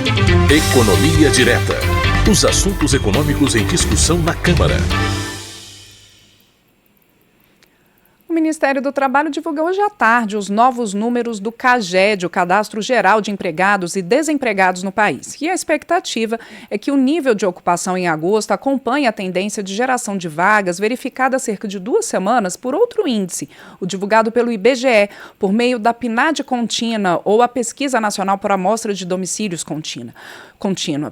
Economia Direta. Os assuntos econômicos em discussão na Câmara. O Ministério do Trabalho divulgou hoje à tarde os novos números do CAGED, o Cadastro Geral de Empregados e Desempregados no país. E a expectativa é que o nível de ocupação em agosto acompanhe a tendência de geração de vagas verificada há cerca de 2 semanas por outro índice, o divulgado pelo IBGE, por meio da PNAD contínua ou a Pesquisa Nacional por Amostra de Domicílios contínua.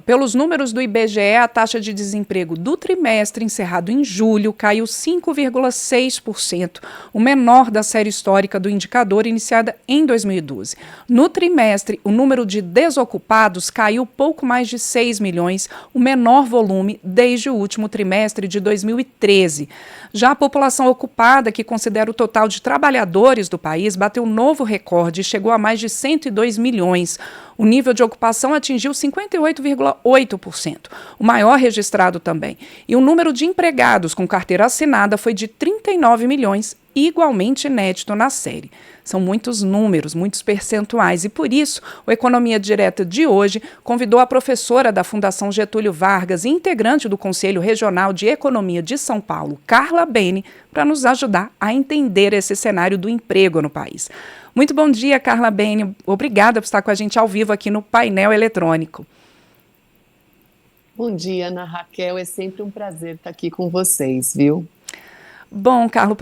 Pelos números do IBGE, a taxa de desemprego do trimestre encerrado em julho caiu 5,6%, o menor da série histórica do indicador iniciada em 2012. No trimestre, o número de desocupados caiu pouco mais de 6 milhões, o menor volume desde o último trimestre de 2013. Já a população ocupada, que considera o total de trabalhadores do país, bateu um novo recorde e chegou a mais de 102 milhões. O nível de ocupação atingiu 58,8%, o maior registrado também. E o número de empregados com carteira assinada foi de 39 milhões, igualmente inédito na série. São muitos números, muitos percentuais, e por isso o Economia Direta de hoje convidou a professora da Fundação Getúlio Vargas e integrante do Conselho Regional de Economia de São Paulo, Carla Bene, para nos ajudar a entender esse cenário do emprego no país. Muito bom dia, Carla Bene. Obrigada por estar com a gente ao vivo aqui no painel eletrônico. Bom dia, Ana Raquel. É sempre um prazer estar aqui com vocês, viu? Bom, Carlo,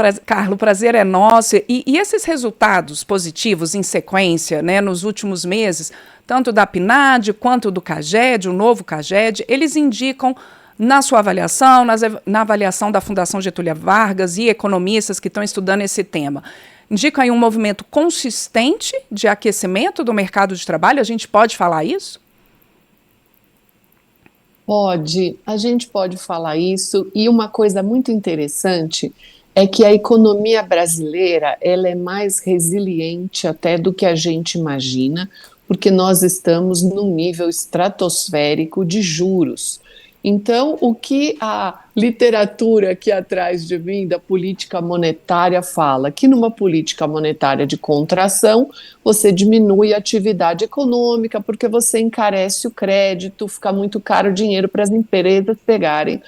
o prazer é nosso. E esses resultados positivos em sequência, né, nos últimos meses, tanto da PNAD quanto do CAGED, o novo CAGED, eles indicam, na sua avaliação, na avaliação da Fundação Getúlio Vargas e economistas que estão estudando esse tema, indicam aí um movimento consistente de aquecimento do mercado de trabalho? A gente pode falar isso? Pode, a gente pode falar isso, e uma coisa muito interessante é que a economia brasileira ela é mais resiliente até do que a gente imagina, porque nós estamos num nível estratosférico de juros. Então, o que a literatura aqui atrás de mim da política monetária fala? Que numa política monetária de contração, você diminui a atividade econômica, porque você encarece o crédito, fica muito caro o dinheiro para as empresas pegarem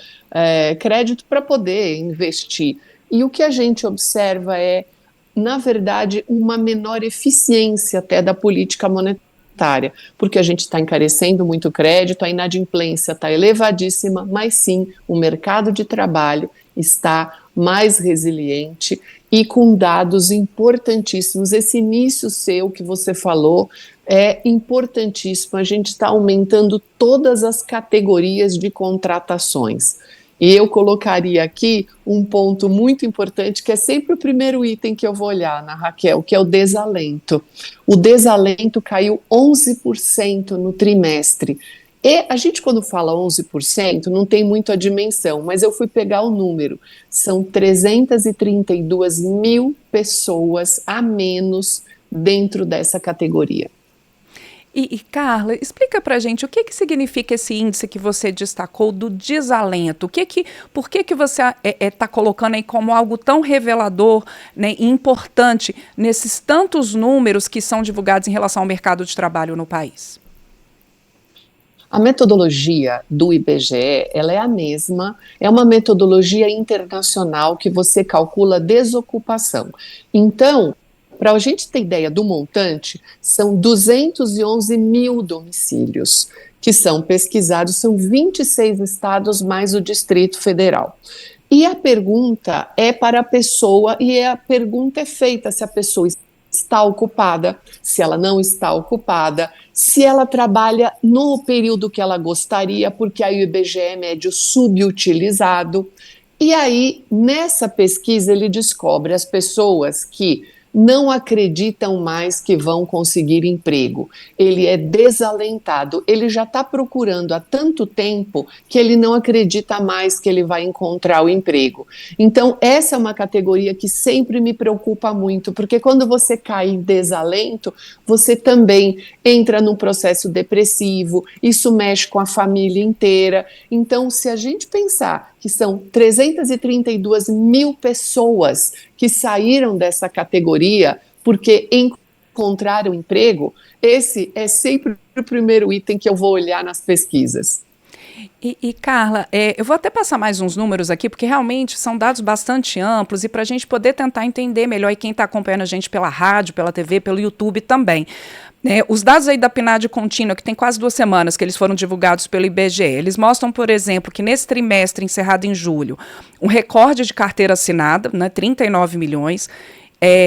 crédito para poder investir. E o que a gente observa é, na verdade, uma menor eficiência até da política monetária, porque a gente está encarecendo muito o crédito, a inadimplência está elevadíssima, mas sim, o mercado de trabalho está mais resiliente e com dados importantíssimos. Esse início seu que você falou é importantíssimo, a gente está aumentando todas as categorias de contratações. E eu colocaria aqui um ponto muito importante, que é sempre o primeiro item que eu vou olhar, Ana Raquel, que é o desalento. O desalento caiu 11% no trimestre. E a gente, quando fala 11%, não tem muito a dimensão, mas eu fui pegar o número. São 332 mil pessoas a menos dentro dessa categoria. E Carla, explica para a gente o que significa esse índice que você destacou do desalento. Por que você está colocando aí como algo tão revelador, né, e importante nesses tantos números que são divulgados em relação ao mercado de trabalho no país? A metodologia do IBGE, ela é a mesma, é uma metodologia internacional que você calcula desocupação. Então, para a gente ter ideia do montante, são 211 mil domicílios que são pesquisados, são 26 estados mais o Distrito Federal. E a pergunta é para a pessoa, e a pergunta é feita se a pessoa está ocupada, se ela não está ocupada, se ela trabalha no período que ela gostaria, porque aí o IBGE mede o subutilizado. E aí, nessa pesquisa, ele descobre as pessoas que não acreditam mais que vão conseguir emprego. Ele é desalentado, ele já está procurando há tanto tempo que ele não acredita mais que ele vai encontrar o emprego. Então, essa é uma categoria que sempre me preocupa muito, porque quando você cai em desalento, você também entra num processo depressivo, isso mexe com a família inteira. Então, se a gente pensar que são 332 mil pessoas que saíram dessa categoria, porque encontrar um emprego, esse é sempre o primeiro item que eu vou olhar nas pesquisas. Carla, eu vou até passar mais uns números aqui, porque realmente são dados bastante amplos e para a gente poder tentar entender melhor, e quem está acompanhando a gente pela rádio, pela TV, pelo YouTube também. Os dados aí da PNAD contínua, que tem quase 2 semanas que eles foram divulgados pelo IBGE, eles mostram, por exemplo, que nesse trimestre encerrado em julho, um recorde de carteira assinada, 39 milhões,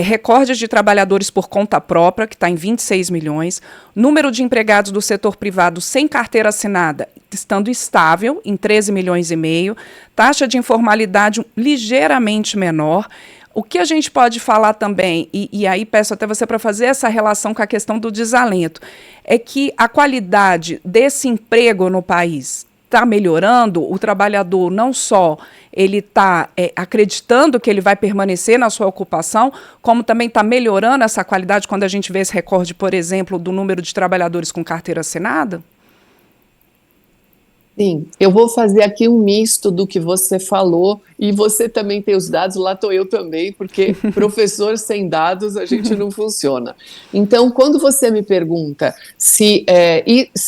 recorde de trabalhadores por conta própria, que está em 26 milhões, número de empregados do setor privado sem carteira assinada, estando estável, em 13 milhões e meio, taxa de informalidade ligeiramente menor. O que a gente pode falar também, e aí peço até você para fazer essa relação com a questão do desalento, é que a qualidade desse emprego no país está melhorando. O trabalhador não só ele está acreditando que ele vai permanecer na sua ocupação, como também está melhorando essa qualidade quando a gente vê esse recorde, por exemplo, do número de trabalhadores com carteira assinada? Sim, eu vou fazer aqui um misto do que você falou, e você também tem os dados, lá estou eu também, porque professor sem dados a gente não funciona. Então, quando você me pergunta se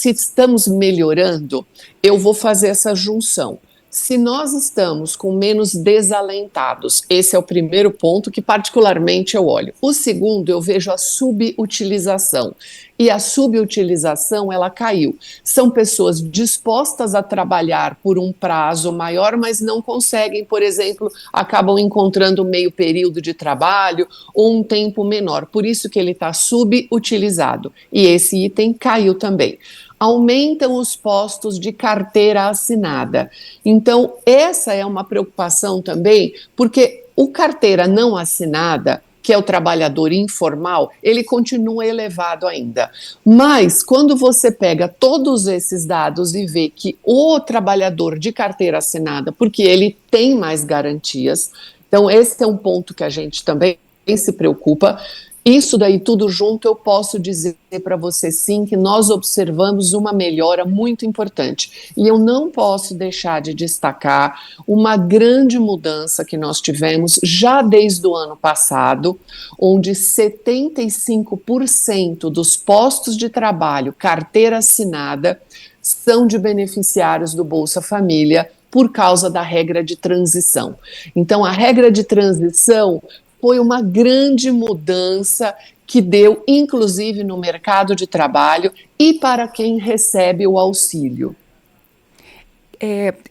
estamos melhorando, eu vou fazer essa junção. Se nós estamos com menos desalentados, esse é o primeiro ponto que particularmente eu olho. O segundo, eu vejo a subutilização. E a subutilização, ela caiu. São pessoas dispostas a trabalhar por um prazo maior, mas não conseguem, por exemplo, acabam encontrando meio período de trabalho ou um tempo menor. Por isso que ele está subutilizado. E esse item caiu também. Aumentam os postos de carteira assinada. Então, essa é uma preocupação também, porque o carteira não assinada, que é o trabalhador informal, ele continua elevado ainda. Mas, quando você pega todos esses dados e vê que o trabalhador de carteira assinada, porque ele tem mais garantias, então esse é um ponto que a gente também se preocupa. Isso daí tudo junto, eu posso dizer para você sim que nós observamos uma melhora muito importante. E eu não posso deixar de destacar uma grande mudança que nós tivemos já desde o ano passado, onde 75% dos postos de trabalho, carteira assinada, são de beneficiários do Bolsa Família por causa da regra de transição. Então, a regra de transição foi uma grande mudança que deu, inclusive, no mercado de trabalho e para quem recebe o auxílio.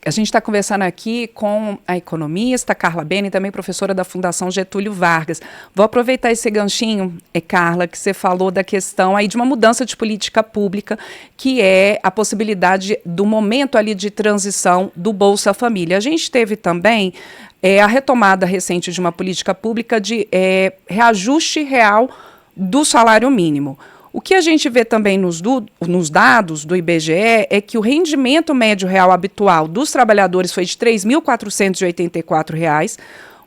A gente está conversando aqui com a economista Carla Bene, também professora da Fundação Getúlio Vargas. Vou aproveitar esse ganchinho, Carla, que você falou da questão aí de uma mudança de política pública, que é a possibilidade do momento ali de transição do Bolsa Família. A gente teve também a retomada recente de uma política pública de reajuste real do salário mínimo. O que a gente vê também nos dados do IBGE é que o rendimento médio real habitual dos trabalhadores foi de R$ 3.484,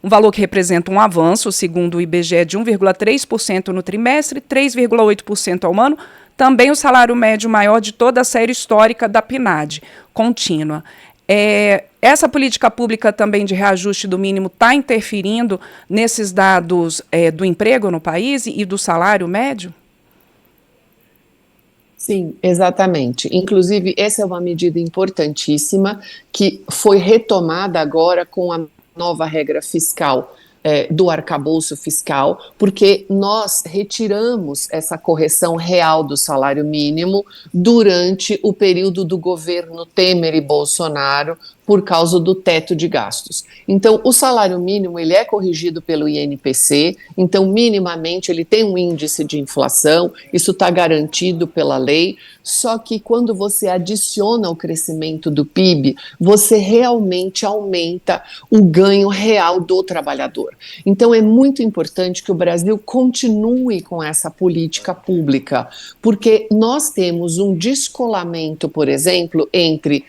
um valor que representa um avanço, segundo o IBGE, de 1,3% no trimestre, 3,8% ao ano, também o salário médio maior de toda a série histórica da PNAD, contínua. Essa política pública também de reajuste do mínimo está interferindo nesses dados do emprego no país e do salário médio? Sim, exatamente. Inclusive, essa é uma medida importantíssima que foi retomada agora com a nova regra fiscal do arcabouço fiscal, porque nós retiramos essa correção real do salário mínimo durante o período do governo Temer e Bolsonaro, por causa do teto de gastos. Então, o salário mínimo ele é corrigido pelo INPC, então, minimamente, ele tem um índice de inflação, isso está garantido pela lei, só que quando você adiciona o crescimento do PIB, você realmente aumenta o ganho real do trabalhador. Então, é muito importante que o Brasil continue com essa política pública, porque nós temos um descolamento, por exemplo, entre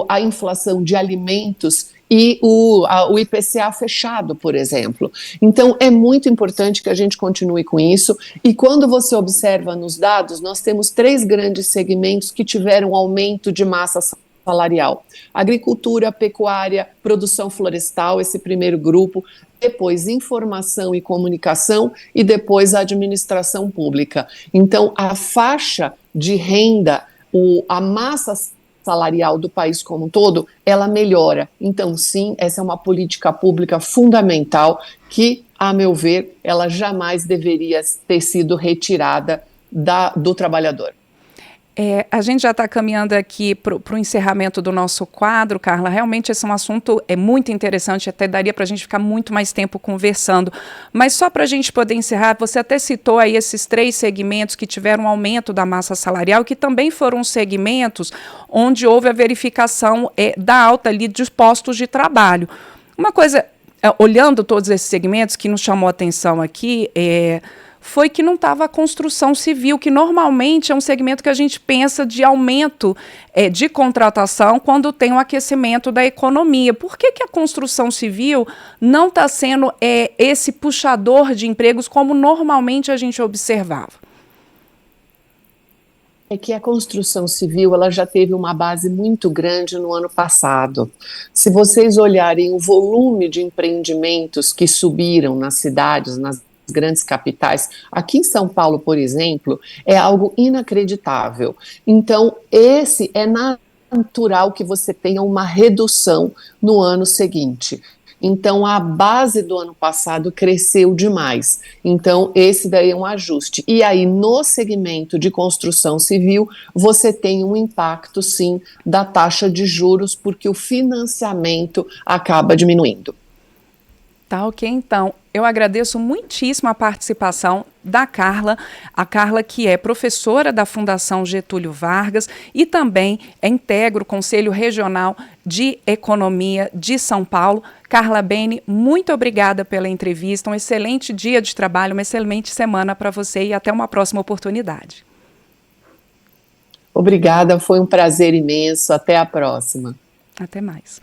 a inflação de alimentos e o IPCA fechado, por exemplo. Então, é muito importante que a gente continue com isso, e quando você observa nos dados, nós temos 3 grandes segmentos que tiveram aumento de massa salarial. Agricultura, pecuária, produção florestal, esse primeiro grupo, depois informação e comunicação e depois a administração pública. Então, a faixa de renda, a massa salarial do país como um todo, ela melhora. Então, sim, essa é uma política pública fundamental que, a meu ver, ela jamais deveria ter sido retirada do trabalhador. A gente já está caminhando aqui para o encerramento do nosso quadro, Carla. Realmente esse é um assunto muito interessante, até daria para a gente ficar muito mais tempo conversando. Mas só para a gente poder encerrar, você até citou aí esses 3 segmentos que tiveram um aumento da massa salarial, que também foram segmentos onde houve a verificação da alta ali de postos de trabalho. Uma coisa, olhando todos esses segmentos, que nos chamou a atenção aqui, foi que não estava a construção civil, que normalmente é um segmento que a gente pensa de aumento de contratação quando tem um aquecimento da economia. Por que a construção civil não está sendo esse puxador de empregos como normalmente a gente observava? É que a construção civil ela já teve uma base muito grande no ano passado. Se vocês olharem o volume de empreendimentos que subiram nas cidades, nas grandes capitais, aqui em São Paulo, por exemplo, é algo inacreditável. Então, esse é natural que você tenha uma redução no ano seguinte. Então, a base do ano passado cresceu demais. Então, esse daí é um ajuste. E aí, no segmento de construção civil, você tem um impacto, sim, da taxa de juros, porque o financiamento acaba diminuindo. Tá, ok, então. Eu agradeço muitíssimo a participação da Carla, a Carla que é professora da Fundação Getúlio Vargas e também integra o Conselho Regional de Economia de São Paulo. Carla Bene, muito obrigada pela entrevista, um excelente dia de trabalho, uma excelente semana para você e até uma próxima oportunidade. Obrigada, foi um prazer imenso, até a próxima. Até mais.